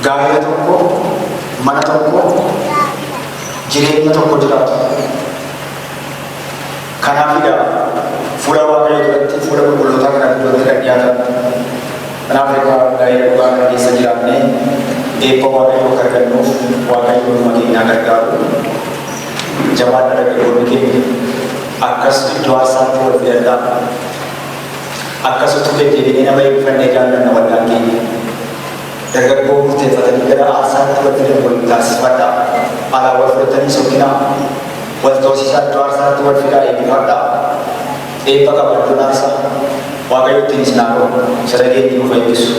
gaa'ela tokko, mana tokko, jireenya tokko jiraatu. Kanaafidha fuula Waaqayyoo duratti fuula qulqullootaa kana duratti kan dhiyaatan. Kanaaf egaa gaa'ela dhugaa kana keessa jiraannee eebba Waaqayyoo akka argannuuf Waaqayyoo dhuma keenyaa gargaaru. Jabaan dargaggoonni keenya akkas iddoo aarsaatti wal filadhaa. Akkas utuu deddeebiinee nama eebbifannee jaallanna waldaan keenya. Dargaggoo murteeffatanii gara aarsaatti wal fidan wal taasifadhaa. Alaa wal fudhatanii sokkinaa. Wal toosisaa iddoo aarsaatti wal fidaa eebbifadhaa. Eebba qabaachuun aarsaa Waaqayyo ittiin isin haa godhu. Sagalee ittiin nu fayyisu.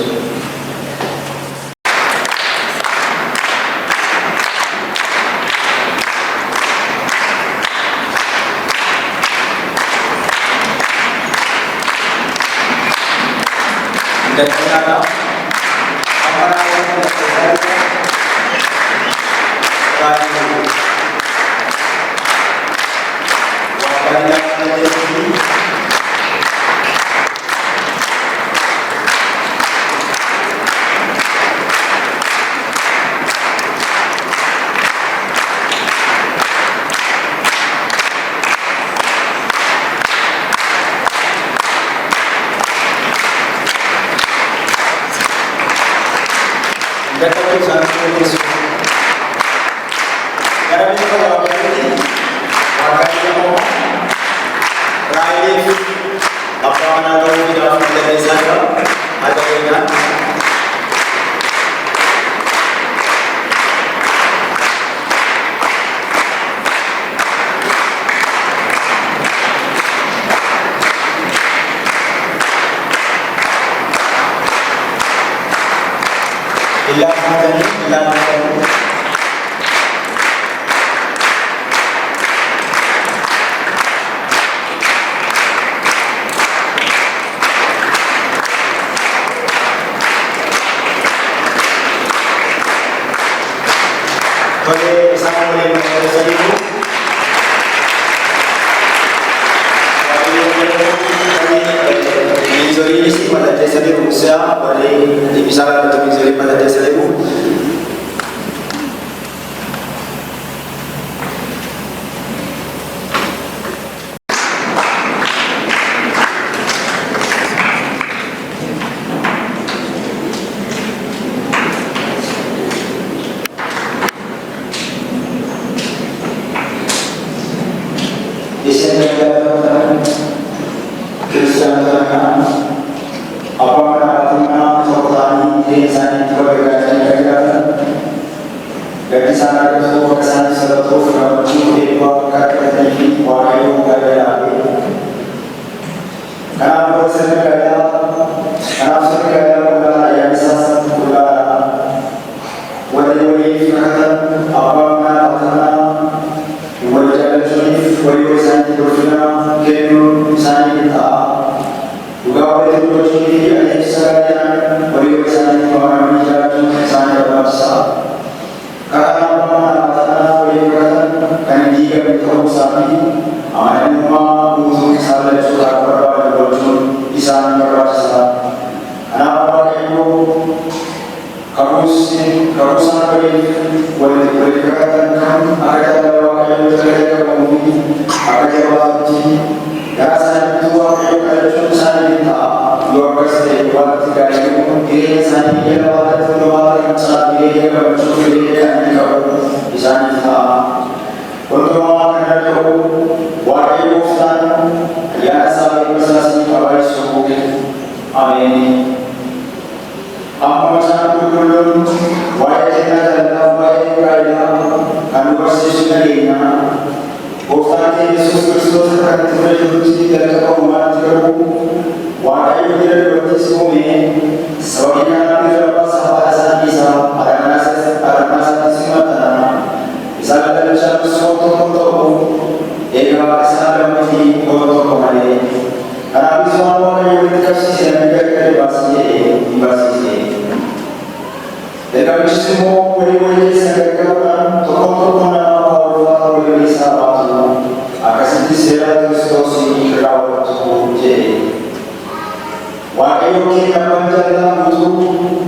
Waaqayyo keenya kan jaalatu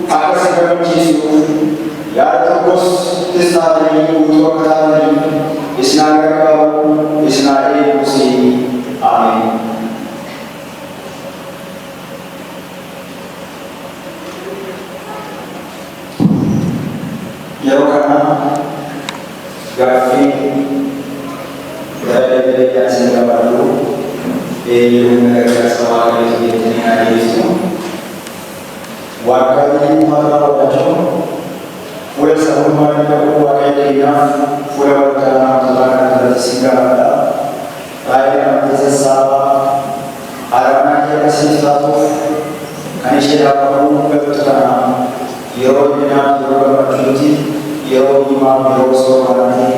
akka sagantiisuuf Yaadatamus Isnaani Utuwakataani Isnaani Isnaani Musi Amin. Yeroo kana gaaffii gara isin gabaadhu eenyuun gargaarsa waaqayyoo jettanii adeemsisu waaqayyoon maqaa godhachuun fuula sabummaa danda'uu waaqayyoonaaf fuula walqaanaa tolaa kan irratti si gaafadha. Baay'ee namatti sassaabaa araanaa kee akkasiif taatuuf kan ishee dhaabamuu galtu kana yeroo binaaf yeroo gammachuutti yeroo himaaf yeroo sooraatti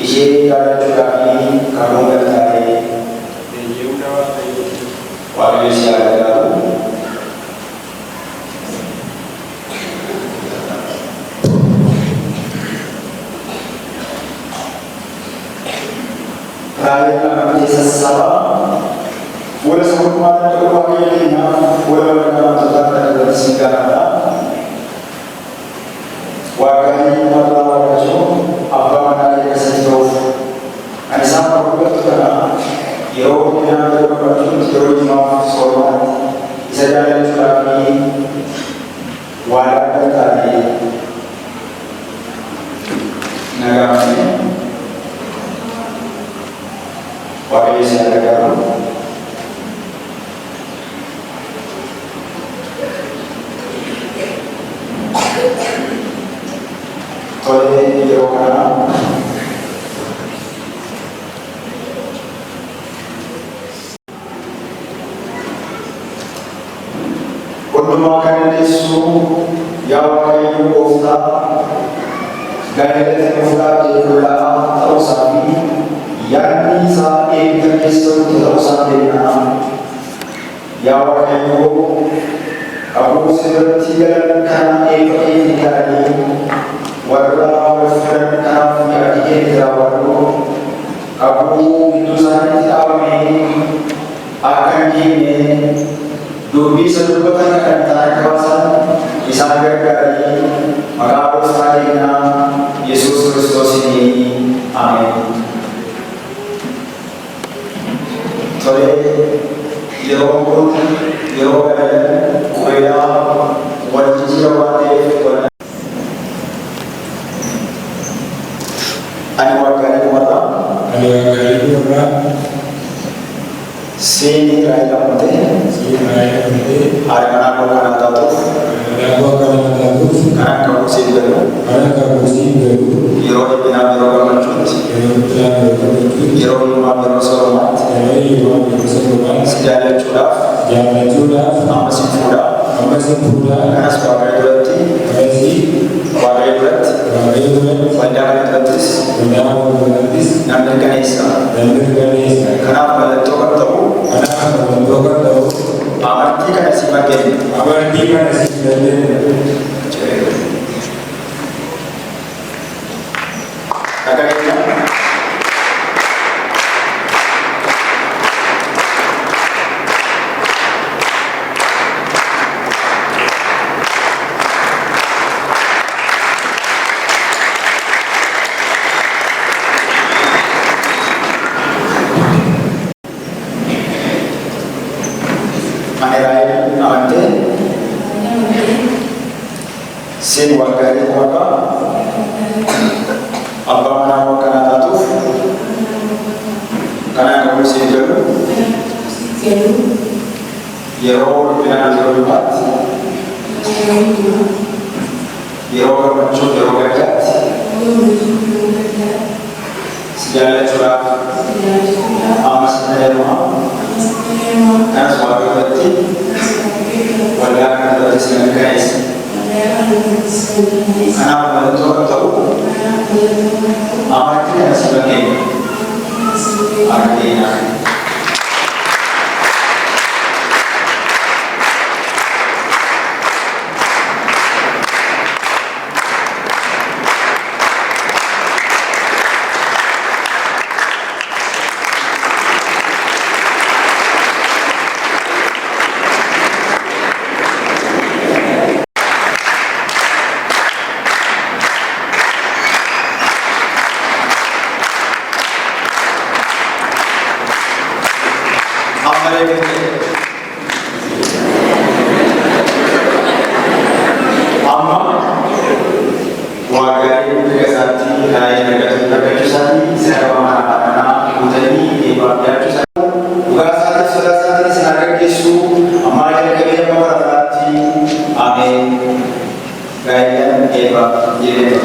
ishee yaadachuudhaa fi kanuun galtaa'ee waaqayyo si yaadatu. Baay'ee namatti sassaabaa fuula sabummaa danda'uu waaqayyoonaaf fuula walqaanaa tolaa kan irratti si gaafadha. Waaqayyoon maqaa godhachuun abbaa manaa kee akkasitti ta'uuf kan isaan barbaadu kana yeroo binaaf yeroo gammachuutti yeroo himaaf sooraatti isa jaalachuudhaa fi waan galtaa'ee nagaafame waaqayyo si gargaaru. Tole yeroo kana hundumaa kan dandeessu yaa Waaqayyo Gooftaa gaa'ela nuufidhaaf jechuudhaa ta'uusaa fi yaadni isaa eebba keessatti ta'uusaa beekna. Yaa Waaqayyo aboo sirratti galan kana eebba keetiin gaanii warra walfiran kanaaf yaadni keetti raawwadhu aboo gidduu isaaniitti dhaabamee akka hin geenye dubbii isa dubbatan kan ta'an kabaasan isaan gargaaranii maqaa gooftaa keenyaa Yesuus Kiristoosiin Ameen. Tole yeroo kun yeroo qubeelaa wal jijjiirra waan ta'eef ani waaqayyo warra seeni Israa'el amantii haadha manaa kanaa taatuuf kan akka buusiin galu yeroo dhibbinaaf yeroo gammachuutti yeroo himaaf yeroo soorumaatti si jaalachuudhaaf amma si fuudhaa kanas waaqayyo duratti waldaa kana durattis namni mirkaneessa. Kanaaf mallattoo kan ta'u amantii kana si kennu. Sen wakari apa? Apa nama kanata tu? Karena kamu sendiri, Yero dengan Yero bat, Yero bermaksud Yero berkat, sejalan curah, amas menerima, karena sebagai berarti, wadah kata dengan guys. Anak membantu tahu amatnya sebagai artinya karaa ergatu argachuu isaanii isin argaman kana guutanii eebbaafachuu isaanii dhugaa isaatiif sodaa isaatiin isin argaggeessu ammaa jalqabee amma bara biraatti ameen. Gaa'elaan eebbaaf jedhee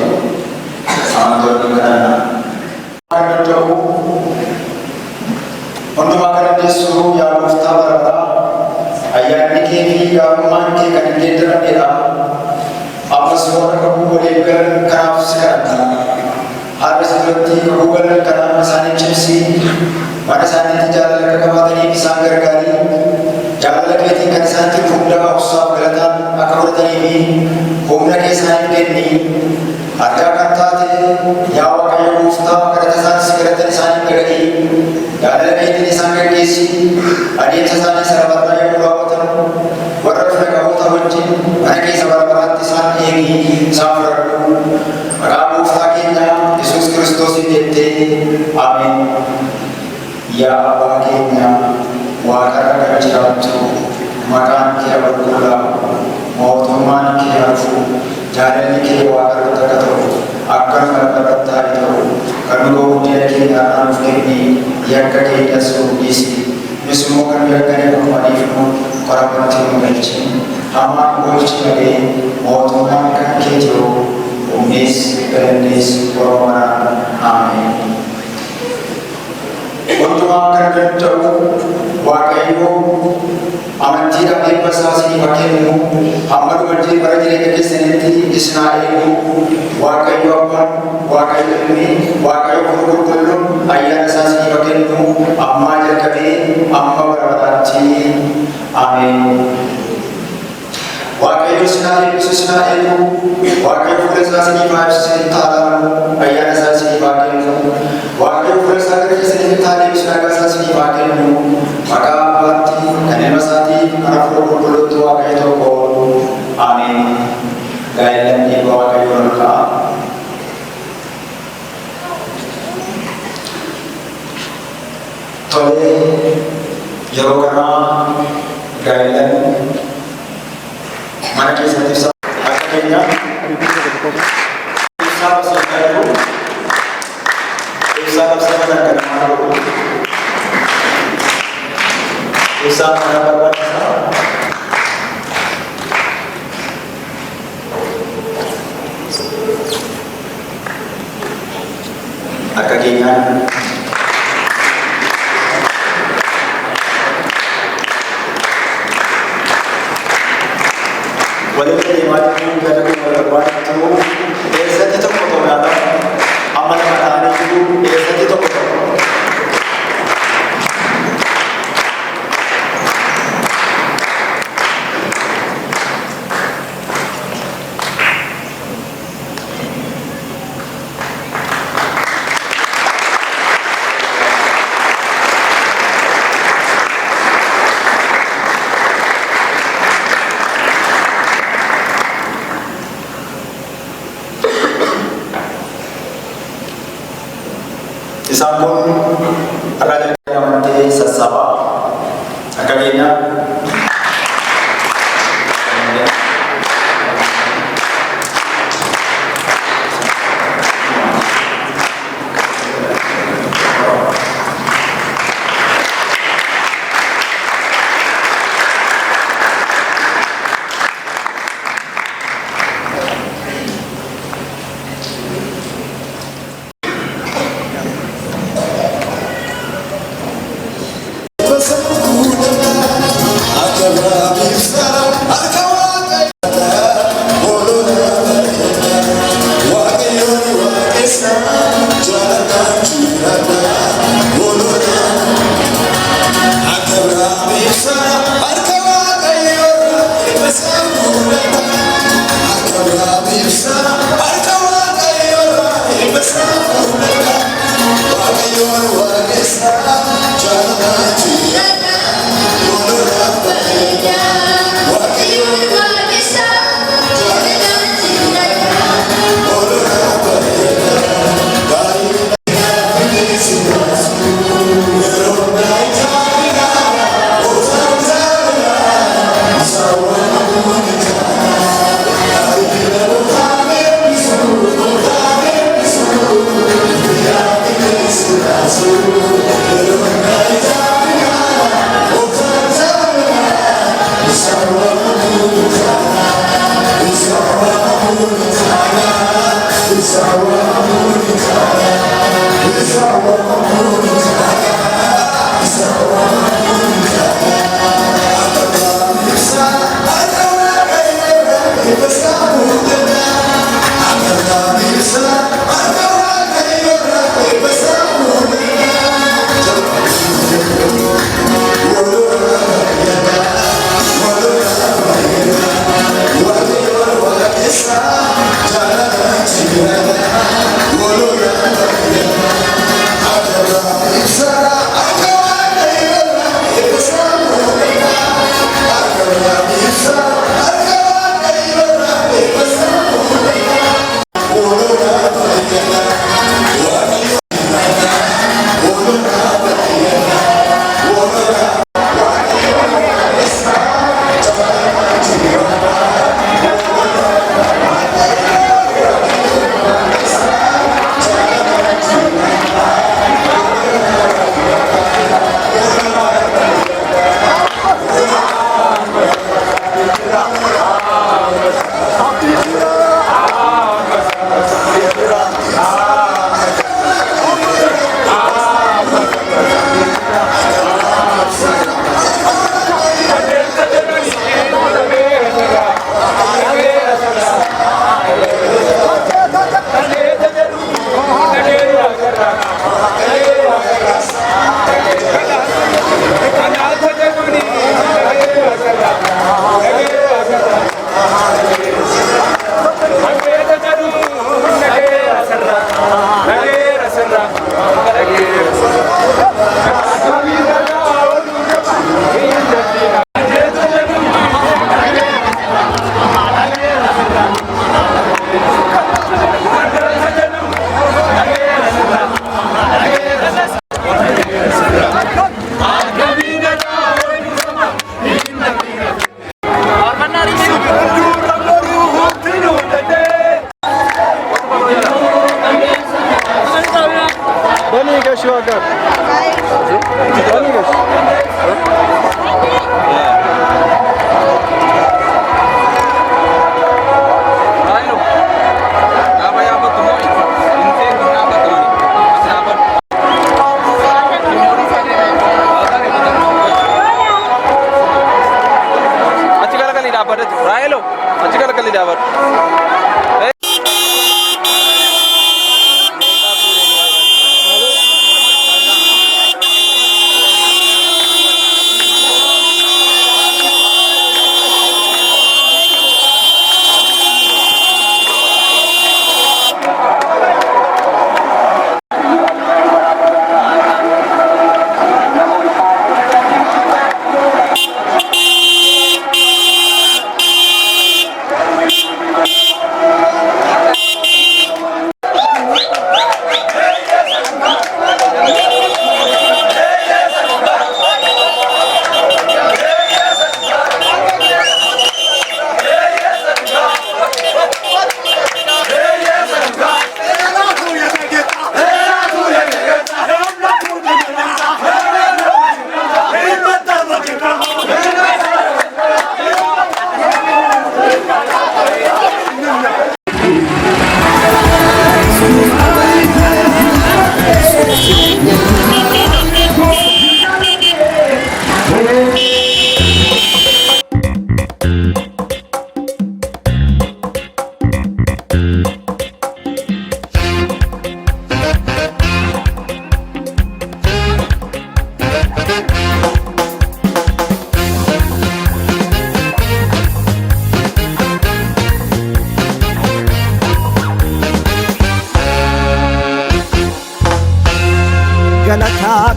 amantoonni kanaan kan danda'u hundumaa kan dandeessu yaa gooftaa barataa ayyaanni kee fi gaarummaan kee kan hin geeddaramnedha. Ammas warra kakuu waliin galan kanaaf si kadhanna. Haadha isa duratti kakuu galan kanaaf isaanii cimsi mana isaaniitti jaalala akka qabaataniif isaan gargaari. Jaalala keetiin kan isaanitti hundaa obsaaf galataan akka fudhatanii fi humna kee isaaniif kenni. Argaa kan taate yaa Waaqayyo gooftaa kadhata isaanis kadhatan isaaniif dhaga'i. Jaalala keetiin isaan gaggeessi. Adeemsa isaanii sarabarraa yoo raawwatan warra fira qaboota wajjin mana keessa bara baraatti isaan eegi isaan fudhadhu. Maqaa gooftaa keenya Yesuus Kiristoosiin jettee ameen. Yaa Abbaa keenya Waaqarra kan jiraattu maqaan kee qulqullaa'u mootummaan kee hafu jaalalli kee Waaqarratti akka ta'u akkasuma lafarratti haa ta'u kan nu guddina keenya aanuuf kenni yakka keenya dhiisi. Nus immoo kan yakkanii akkuma dhiifnu qoramatti nu galchi. Hamaan gochi malee mootummaan kan kee jiru humnis galannis Oromoodhaan ameen. Hundumaa kan danda'u Waaqayyo amantiidhaan eebba isaa isiniif haa kennu. Hamma dhuma bara jireenya keessanitti isin haa eegu. Waaqayyo Abbaan, Waaqayyo Ilmi, Waaqayyo Hafuura Qulqulluun ayyaana isaa isiniif haa kennu. Ammaa jalqabee amma bara baraatti ameen. Waaqayyo isin haa eebbisu, isin haa eegu. Waaqayyo fuula isaa isiniif haa ibsu, isinitti haa laamu. Ayyaana isaa isiniif haa kennu. Waaqayyo fuula isaa gara keessanitti haa deebisu, nagaa isaa isiniif haa kennu. Maqaa Abbaatti kan Ilma isaatiif kan Hafuura Qulqulluutti Waaqayyo tokko ameen. Gaa'elaan eebba Waaqayyo ol ka'a. Tolee yeroo kanaa gaa'elaan mana keessatti ibsa akka keenya ibsaa basootaa jiru ibsaa qabsatan akka namaa godhu ibsaa mana barbaachisaa akka keenyaan walitti deemaa jiru gara kuma barbaadatu eessatti tokko tokkodha. Amma nama ta'anii jiru eessatti tokko tokko. Isaan kun irraa jalqabee amantee sassaabaa akka keenyaa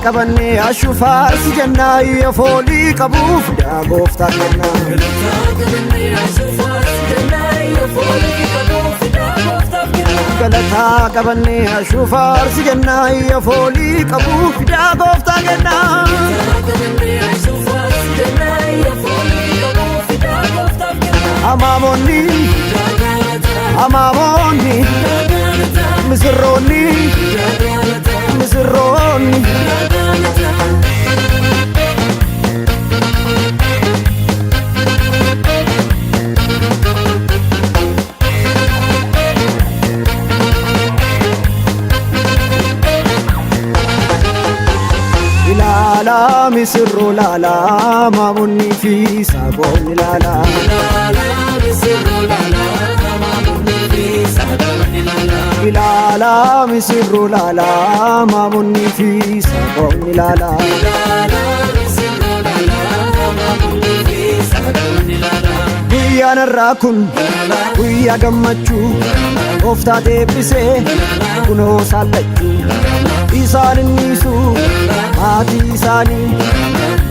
qabanne ashufaar si jennaa yoo foolii qabuuf daa gooftaa kennaa. Galataa qabanne ashufaar si jennaa yoo foolii qabuuf daa gooftaa kennaa. Amaamonni amaamonni misirroonni misirroonni. misirroo laala maamunni fi saaqonni laala. Ilaala misirroo laala maamunni fi saaqonni laala. Guyyaan irraa kun guyyaa gammachuu gooftaa deebisee kunoo saallachuu isaan innisu maatii isaanii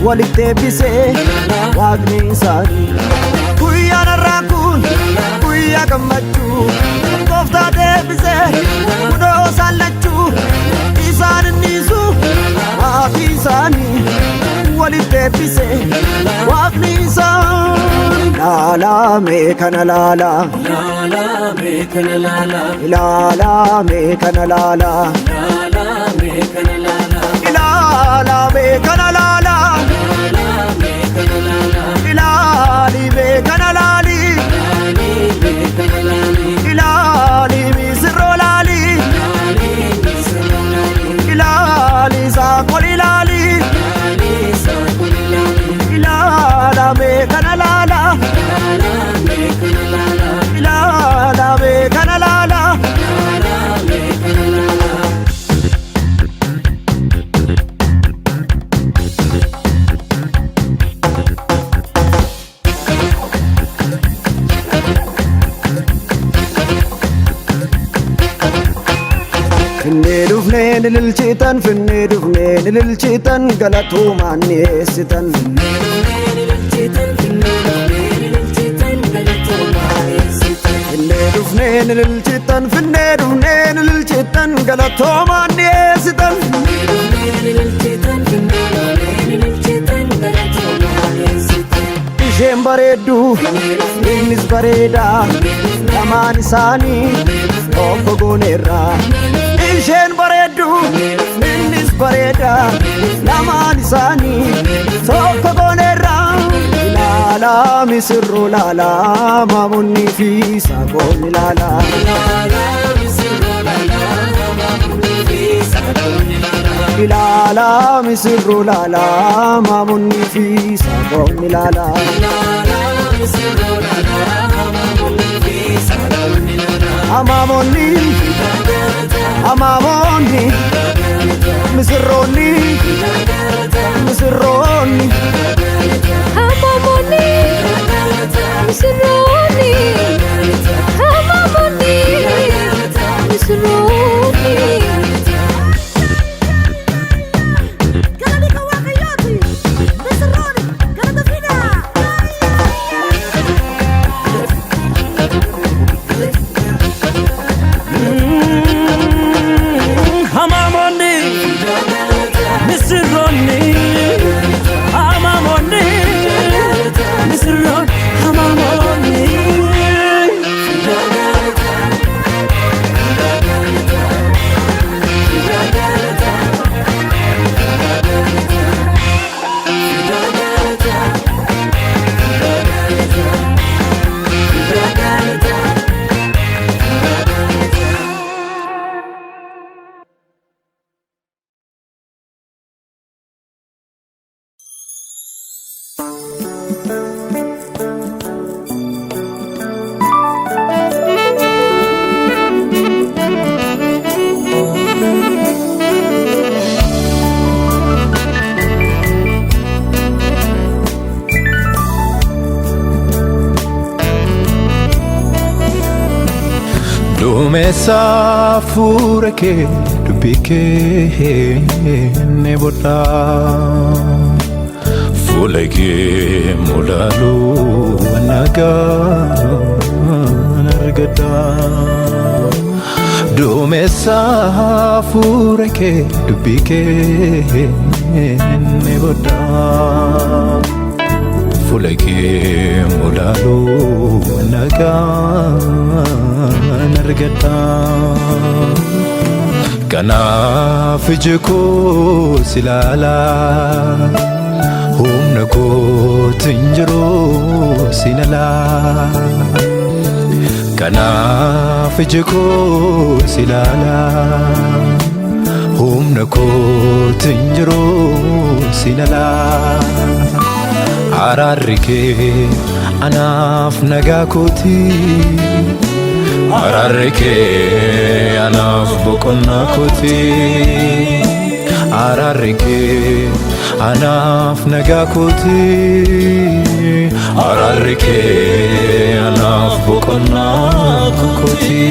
walitti deebisee waaqni isaanii. Guyyaan irraa kun guyyaa gammachuu gooftaa deebisee kunoo saallachuu isaan innisu maatii isaanii walitti deebisee waaqni isaanii. Laala mee kana laala, laala mee kana laala, laala mee kana laala, laala mee kana laala, laala mee kana laala, laala mee kana laala, laali mee kana laali, laali mee kana laali, laali misirroo laali, laali misirroo laali, laali saaqoli laali, laali saaqoli laali, laala mee kana laala. Ilaala mee kana laala. Finnee dhufnee nililchitan, finnee dhufnee nililchitan, galatuumaan dhiyeessitan. Finnee dhufnee nililchitan, finnee dhufnee nililchitan, galatoomaan dhiyeessitan. Isheen bareeddu, innis bareeda, lamaan isaanii obbo gooneerra. Isheen bareeddu, innis bareeda, lamaan isaanii tokko gooneerra. Ilaala misirroo laala maamunni fi saaqonni laala. Ilaala misirroo laala maamunni fi saaqonni laala. Amaamonni amaamonni misirroonni misirroonni. Hamamoni, misirrooni. Hamamoni, misirrooni. Galani Waaqayyooti, misirrooni, galata fidaa. Hamamoni, misirrooni. Duumessa fuula kee dubbii kee ni bodha. Fuula kee mul'aluu nagaan argadha. Duumessa fuula kee dubbii kee ni bodha. Fuula kee mul'aluu nagaan argadha. Kanaaf iji koo si ilaala, humna kootiin jiru si ilaala. Kanaaf iji koo si ilaala, humna kootiin jiru sinalaa araarri kee anaaf nagaa kooti araarri kee anaaf boqonnaa kooti araarri kee anaaf nagaa kooti araarri kee anaaf boqonnaa kooti.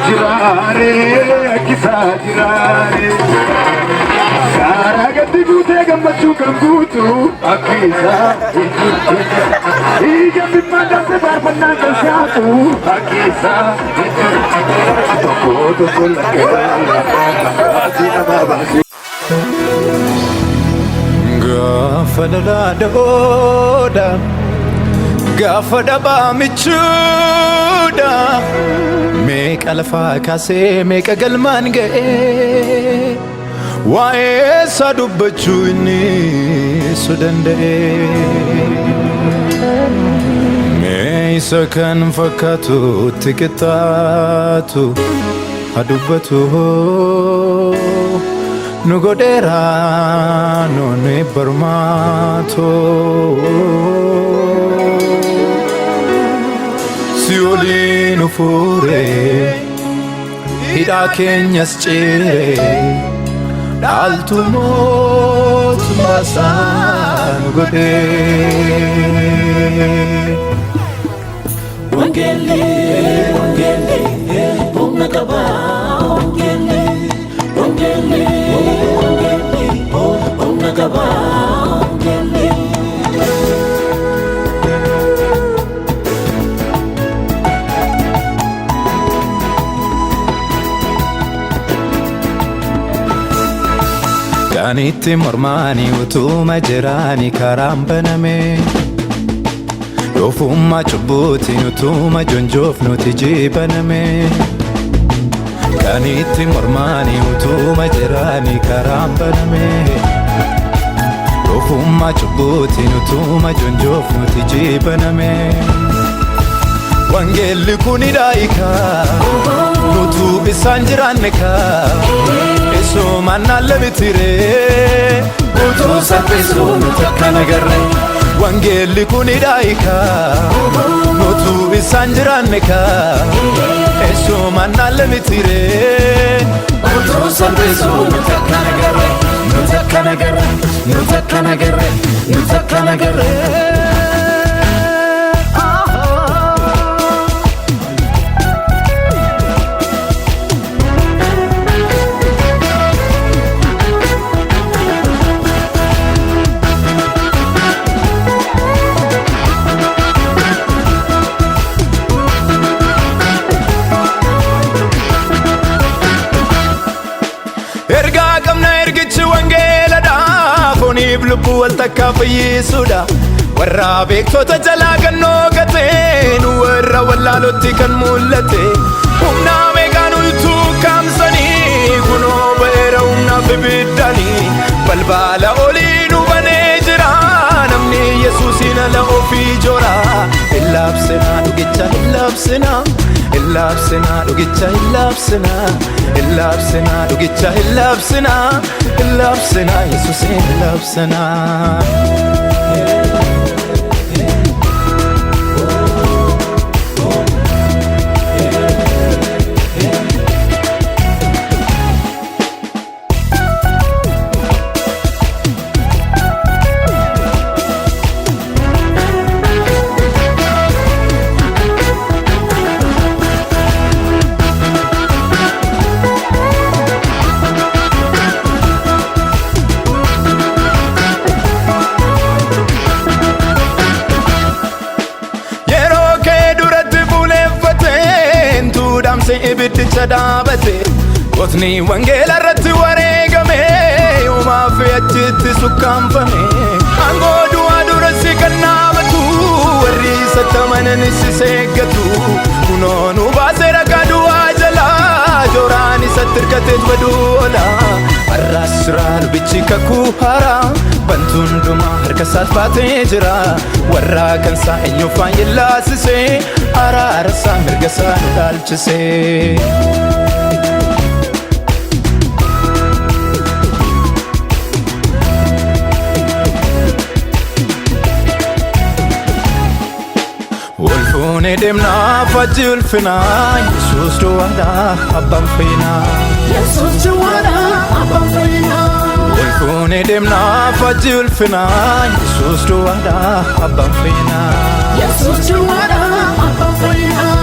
jirare kisa jirare Gara gadi gute gammachu gambutu akisa Ija bimanda se barbanna kalsatu akisa Toko toko lakera Asina babasi Gafadala daoda Gafadaba michuda Make alfa kase make a galman ge Wae sadubachu ni sudande Me sakan fakatu tikitatu adubatu Nugodera no ne barmato Siolino fure Hida kenyas chere Daltu mot masan gode Wangele, wangele, unakaba wangele, wangele, wangele, unakaba wangele. Kaniti mormani utuma jirani karambaname Yofumma chubuti utuma jonjof nuti jibaname Kaniti mormani utuma jirani karambaname Yofumma chubuti utuma jonjof nuti jibaname Wangeli kunidaika nutu isanjiraneka Eso manale mitire Utu sapesu nutakana garre Wangeli kunidaika Nutu isanjiraneka Eso manale mitire Utu sapesu nutakana garre Nutakana garre Nutakana garre Nutakana garre Erga kamna ergichi wangela da Foniif lubbuu wal takkaafayyi suda Warra beektota jalaa kan noogate Nu warra wallaalotti kan mul'ate Humna meeqaan ultuu kaamsanii Kunoo ba'eera humnaaf ibiddanii Balbala olii nu banee jira Namni Yesuusin ala ofii jora Illaabsina dhugicha illaabsina Illabsina dhugicha illabsina Illabsina dhugicha illabsina Illabsina Yesuusin illabsina ibiddicha dhaabate Qotni wangeela irratti wareegame Uumaa fi achitti sukkaanfame Aangoo du'aa duratti kan dhaabatu Warri isatti amanan si seeggatu Kunoo nu baasee ragaa du'aa jalaa Jooraan isatti hirkateet baduu oola Har'aas jira lubichi kakuu haaraa Bantu hundumaa harka isaat baatee jira Warra kansaa eenyuufaan yellaasisee Araara isaa mirga isaa nu dhaalchisee Wolfuune deemnaa faji ulfinaa Yesuus duwwaadhaa abbaan fayyinaa Yesuus duwwaadhaa abbaan fayyinaa Wolfuune deemnaa faji ulfinaa Yesuus duwwaadhaa abbaan fayyinaa Yesuus duwwaadhaa abbaan fayyinaa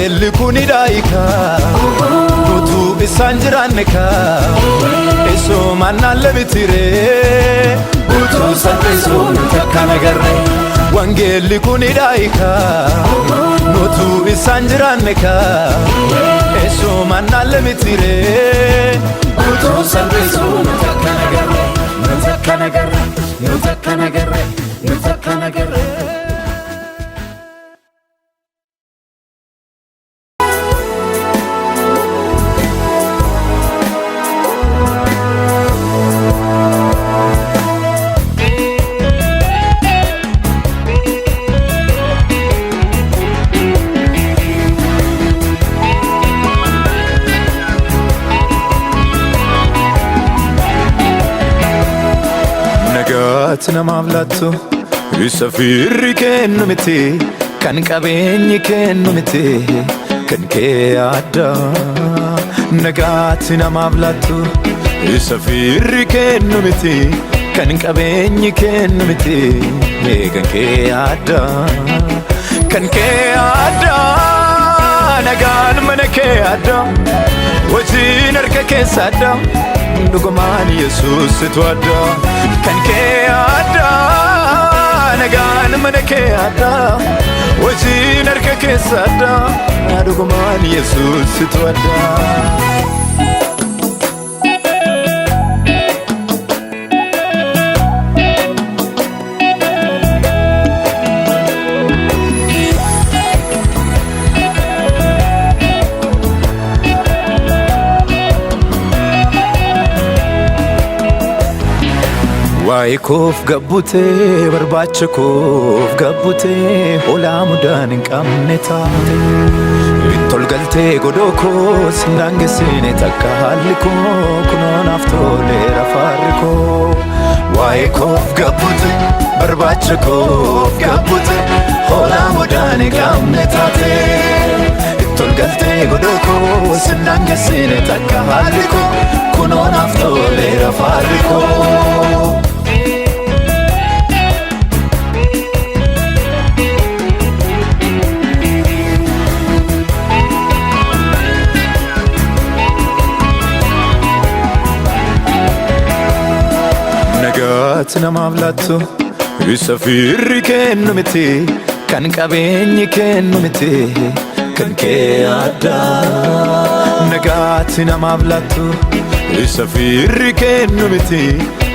wangeelli kun hidhaayika nutu isaan jiraanneka eessumaan naalle mitire utuu salphisuu nuti akkana garre wangeelli kun hidhaayika nutu isaan jiraanneka eessumaan naalle mitire utuu salphisuu nuti akkana garre nuti akkana garre nuti akkana garre nuti akkana garre. Namaaf laattu isa firri kennu miti kan qabeenyi kennu miti kan kee addaa nagaatti namaaf laattu isa firri kennu miti kan qabeenyi kennu miti kan kee addaa nagaan mana kee addaa wajjin harka keessa addaa dhugumaan Yesuusitu addaa kan kee addaa nagaan mana kee addaa wajjin harka keessa addaa dhugumaan Yesuusitu addaa. Waa'ee koof gabbutee barbaacha koof gabbutee olaa mudaan hin qabne taate ittol galtee godoo koos hin daangessine takka haalli koo kunoo naaf toleera faarri koo. Waa'ee koof gabbutee barbaacha koof gabbutee olaa mudaan hin qabne taate ittol galtee godoo koos hin daangessine takka haalli koo kunoo naaf toleera faarri koo. Nagaatti namaaf laattu isa firri kennu miti kan qabeenyi kennu miti kan kee addaa nagaatti namaaf laattu isa firri kennu miti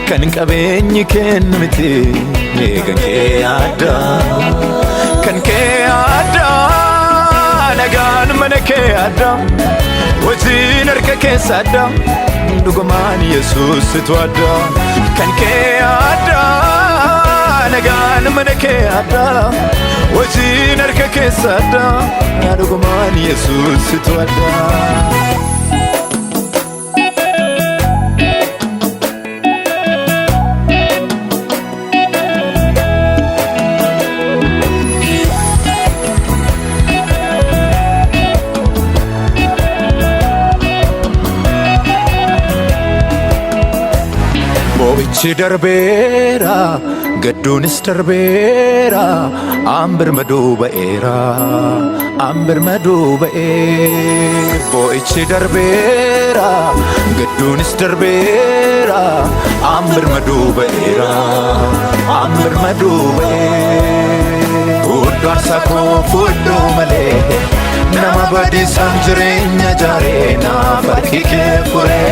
kan qabeenyi kennu miti kan kee addaa nagaan mana kee addaa wajjin harka keessa addaa dhugumaan Yesuusitu addaa kan kee addaa nagaan mana kee addaa wajjin harka keessa addaa dhugumaan Yesuusitu addaa. Boo'ichi darbeera gadduunis darbeera ambir maduu ba'eera ambir maduu ba'ee. Boo'ichi darbeera gadduunis darbeera ambir maduu ba'eera ambir maduu ba'ee. Fuudhu aarsaa koo fuudhu malee nama badiisaaf jireenya jaaree naaf harki kee furee.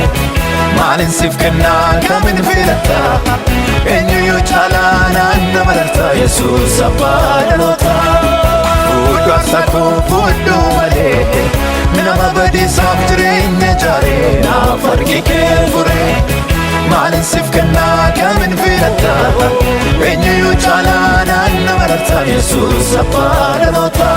Maalin siif kennaa kamin filatta eenyuyyuu caalaa naanna mararta Yesuus abbaa dhaloota. Fuudhu aarsaa koo fuudhu malee nama badiisaaf jireenya jaaree naaf harki kee furee. Maalin siif kennaa kamin filatta eenyuyyuu caalaa naanna mararta Yesuus abbaa dhaloota.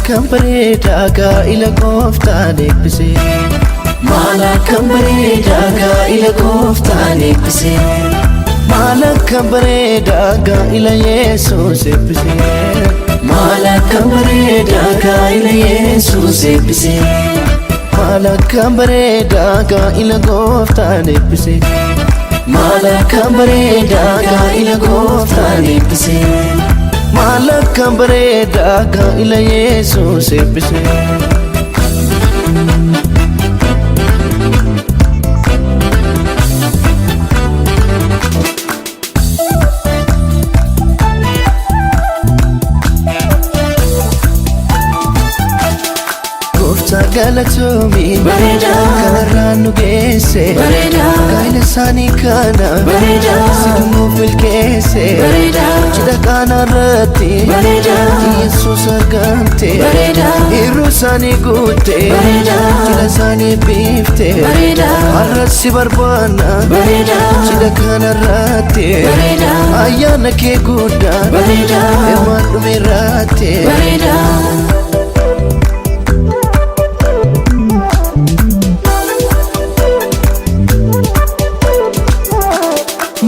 Kan bareedaa gaa'ila gooftaan eebbisee Malakam bareeda gaa'ila gooftaan eebbise Malakam bareeda gaa'ila Yesuus eebbise Malakam bareeda gaa'ila Yesuus eebbise Malakam bareeda gaa'ila gooftaan eebbise Malakam bareeda gaa'ila gooftaan eebbise Malakam bareeda gaa'ila Yesuus eebbise Galatoomi bareeda kanarraan nu geesse bareeda gaa'ila isaanii kana bareeda sidumuuf milkeesse bareeda cidha qaanaarratti bareeda Yesuus argamte bareeda hirruu isaanii guutte bareeda cidha isaanii biifte bareeda har'as si barbaanna bareeda cidha kanarratti bareeda ayyaana kee guddaa bareeda hirmaan dhumeerratti bareeda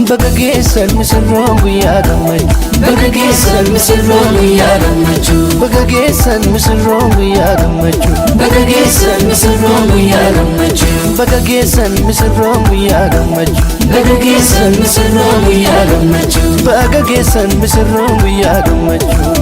Baga geessan misirroon guyyaa gammachuu Baga geessan misirroon guyyaa gammachuu Baga geessan misirroon guyyaa gammachuu Baga geessan misirroon guyyaa gammachuu Baga geessan misirroon guyyaa gammachuu Baga geessan misirroon guyyaa gammachuu Baga geessan misirroon guyyaa gammachuu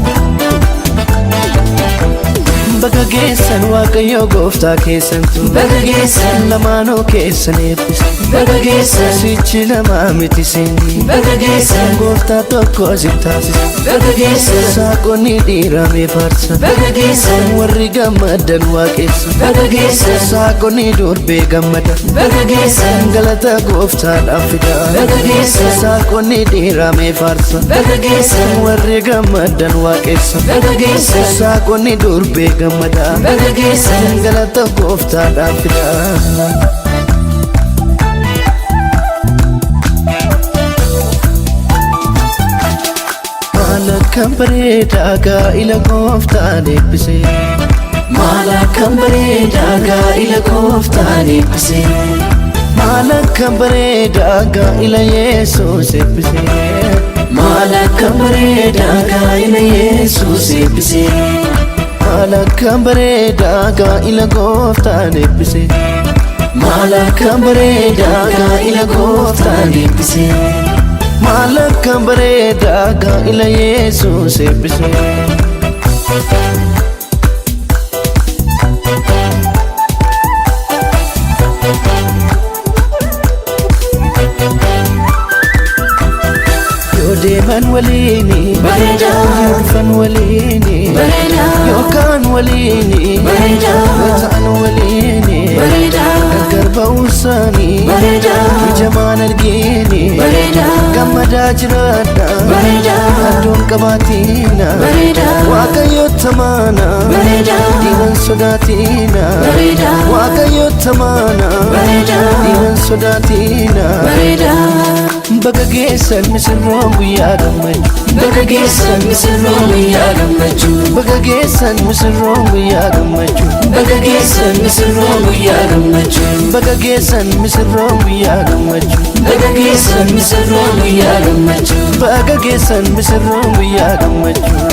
Baga geessan Waaqayyo gooftaa keessantu Baga geessan lamaanoo keessan eebbise Baga geessan sichi lamaa miti sinni Baga geessan gooftaa tokko si taasise Baga geessan saaqonni dhiiramee faarsa Baga geessan warri gammadan waaqessa Baga geessan saaqonni durbee gammada Baga geessan galata gooftaadhaaf fida Baga geessan saaqonni dhiiramee faarsa Baga geessan warri gammadan waaqessa Baga geessan saaqonni durbee gammada Baga geessan galata gooftaadhaaf fida Malakam bareeda gaa'ila gooftaan eebbise Malakam bareeda gaa'ila gooftaan eebbise Malakam bareeda gaa'ila Yesuus eebbise Malakam bareeda gaa'ila Yesuus eebbise Malakam bareeda gaa'ila gooftaan eebbise Malakam bareeda gaa'ila gooftaan eebbise Malakam bareeda gaa'ila Yesuus eebbise Yoo deeman waliini bareeda yoo dhufan waliini bareeda yookaan waliini bareeda yoo ta'an waliini bareeda gargar ba'uu isaanii bareeda ijamaan argiini bareeda gammadaa jiraadha bareeda adduun qabaatiina bareeda Waaqayyo tamaana bareeda dhiiban sodaatiina bareeda Waaqayyo tamaana bareeda dhiiban sodaatiina bareeda Baga geessan misirroon guyyaa gammachuu Baga geessan misirroon guyyaa gammachuu Baga geessan misirroon guyyaa gammachuu Baga geessan misirroon guyyaa gammachuu Baga geessan misirroon guyyaa gammachuu Baga geessan misirroon guyyaa gammachuu Baga geessan misirroon guyyaa gammachuu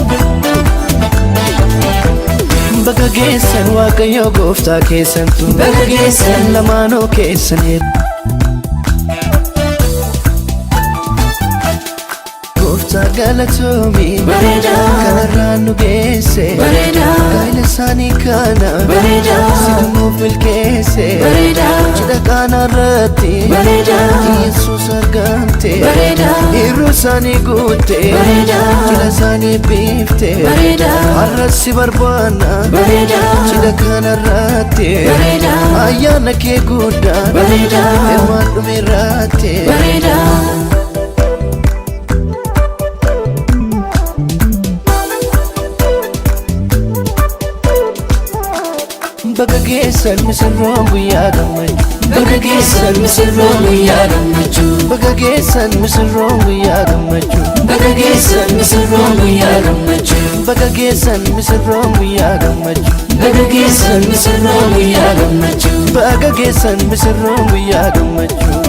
Baga geessan Waaqayyo gooftaa keessantu Baga geessan lamaanoo keessaniif Gooftaa galatoomi bareeda kanarraan nu geesse bareeda gaa'ila isaanii kana bareeda sidumuuf milkeesse bareeda cidha qaanaarratti bareeda Yesuus argamte bareeda hirruu isaanii guutte bareeda cidha isaanii biifte bareeda har'as si barbaanna bareeda cidha kanarratti bareeda ayyaana kee guddaa bareeda hirmaan dhumeerratti bareeda Baga geessan misirroon guyyaa gammachuu Baga geessan misirroon guyyaa gammachuu Baga geessan misirroon guyyaa gammachuu Baga geessan misirroon guyyaa gammachuu Bagageessan misirroon guyyaa gammachuu Bagageessan misirroon guyyaa gammachuu Bagageessan misirroon guyyaa gammachuu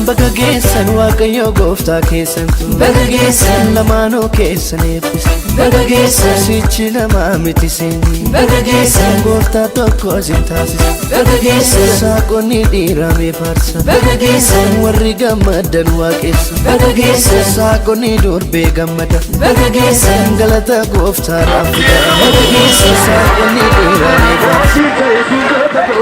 Bagageessan waaqayyo gooftaa keessan Bagageessan lamaanuu keessan eebbise Bagageessan sichi lamaa miti seeni Bagageessan gooftaa tokko asin taasise Bagageessan saaqonni dhiiramee faarsa Bagageessan warri gammadan waaqessa Bagageessan saaqonni durbee gammada Bagageessan galata gooftaa raafida Bagageessan saaqonni dhiiramee faarsa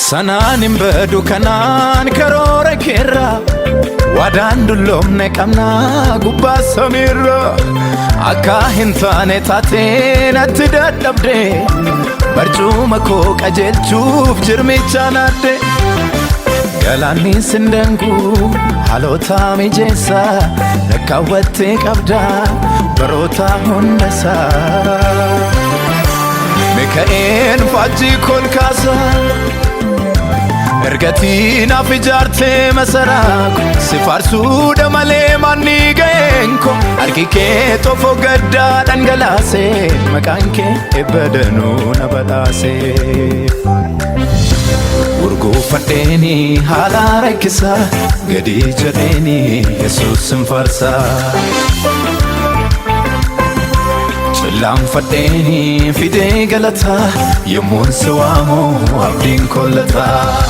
Sanaanin badu kanaan karoora keerra Wadaan dulloomne qabnaa gubbaa samiirra Akka hin taane taatee natti dadhabde Barcuma koo qajeelchuuf jirmicha naadde Galaanni sindangu haalota mijeessa Lakkaawwattee qabda baroota hundasaa Mika'een faajjii kolkaasa Ergatiin af ijaartee masaraako si faarsuudha malee manni ga'eenko harki kee xofoo gaddaa dhangalaasee maqaan kee ebba danuu na badhaasee Urgoofadheeni haala rakkisaa gadi jedheeni Yesuusin faarsaa Cillaanfadheeni fidee galataa yommuun si waamu abdiin kollataa.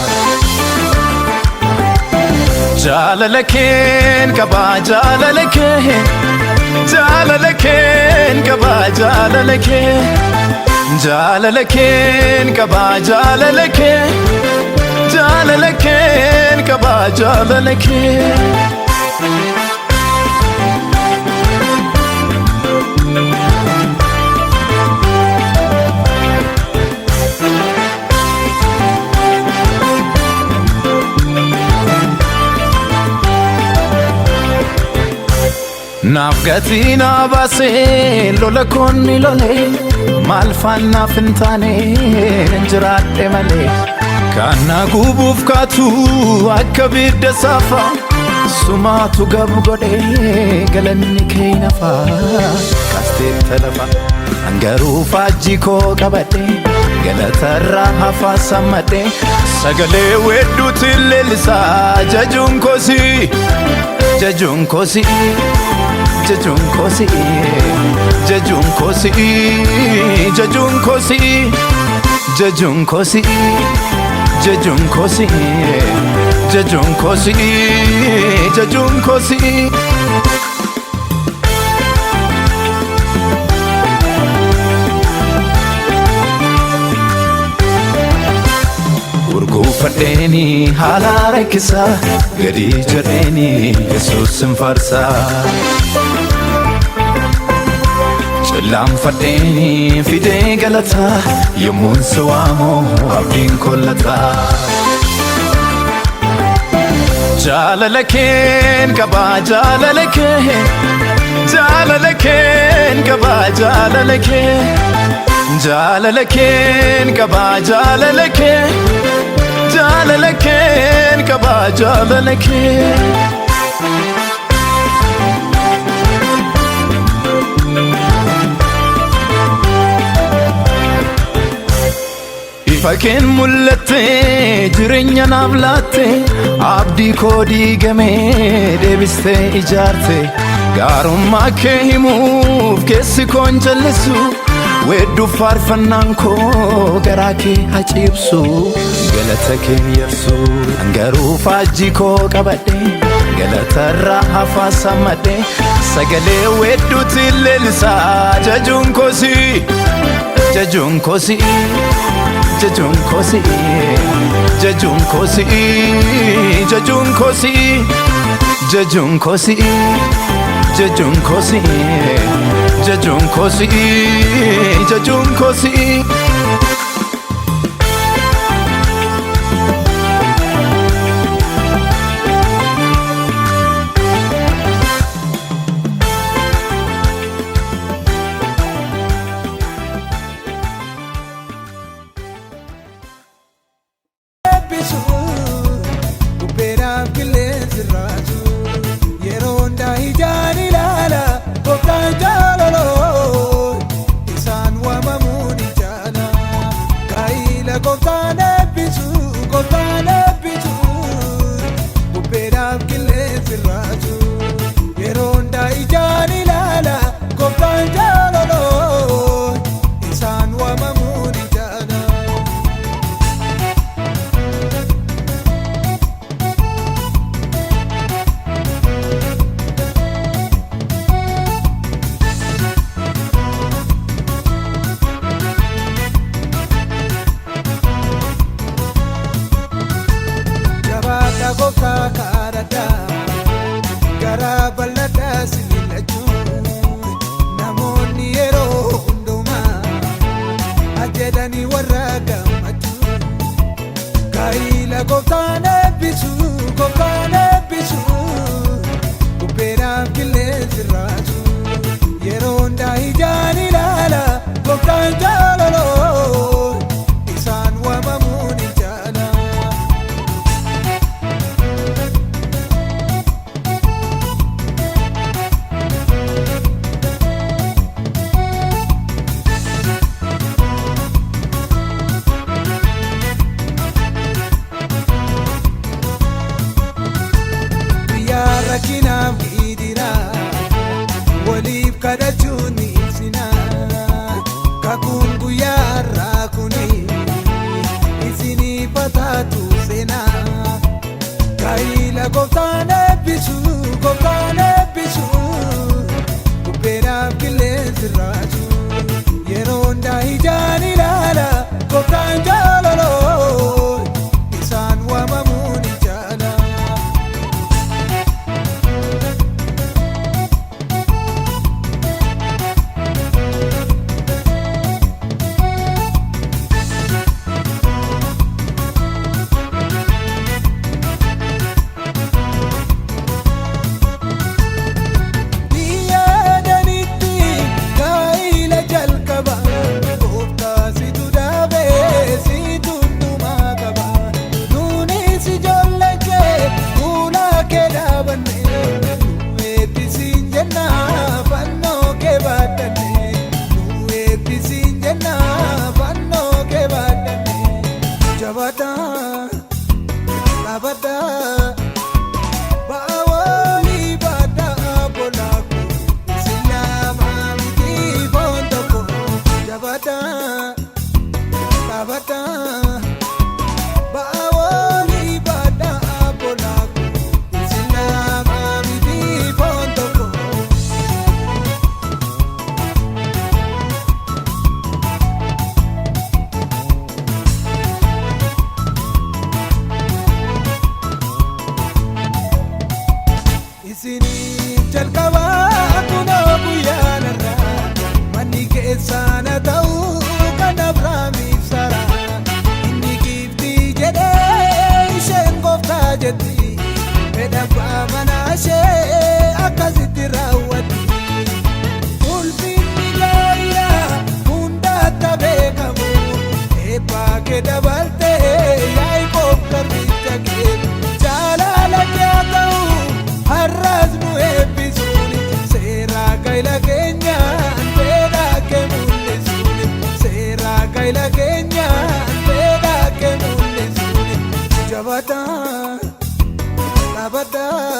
Jaalala keen qabaa jaalala kee jaalala keen qabaa jaalala kee jaalala keen qabaa jaalala kee jaalala keen qabaa jaalala kee. Naaf gatii naa baasee lola koonni lolee maal faanaaf hin taane jiraadhe malee kan na gubuuf kaatu akka bidda saafaa sumaatu gabu godhee galanni kee nafaa kaasteetta lafa angaruu faajjii koo qabadhe galatarraa hafaa sammadhe sagalee wedduutti leellisaa jajuun koosii jajuun koosii. Jajun kosi, jajun kosi, jajun kosi, jajun kosi, jajun kosi, jajun kosi, jajun kosi. Urguufadheeni haala rakkisaa gadi jedheeni Yesuusin faarsaa. Cillaanfadheeni fidee galataa yommuun si waamu abdiin kollataa. Jaalala keen qabaa jaalala kee jaalala keen qabaa jaalala kee jaalala keen qabaa jaalala kee jaalala keen qabaa jaalala kee. Fakeen mul'attee jireenya naaf laatte abdii koo diigamee deebistee ijaarte gaarummaa kee himuuf keessi koon jallisu weedduuf faarfannaan koo garaa kee haciibsu galata kee yersu angaruu faajjii koo qabadhe galatarraa hafaa sammadhe sagalee weedduutti leellisaa jajuun koosii jajuun koosii. Jajun kosi, jajun kosi, jajun kosi, jajun kosi, jajun kosi, jajun kosi, jajun kosi. gooftaan eebbisu Kubbeedhaaf qilleensi raasu yeroo hundaa ijaan ilaala gooftaan jaalaloo isaan waamamuu ni jaala. Jalqabaa kunoo guyyaanarraa manni keessaana ta'uu kan Abrahaamiif Saaraa inni giiftii jedhee isheen gooftaa jetti fedha abbaa manaa ishee akkasitti raawwatti ulfinni gaa'ilaa hundaatti beekamu eebbaa kee dabaltee Yaaqoob garbicha kee jaalala kee ta'u har'as nu eebbisuuni seeraa gaa'ila keenyaan fedhaa kee mul'isuuni seeraa gaa'ila keenyaan fedhaa kee mul'isuuni jabataa dhaabbataa.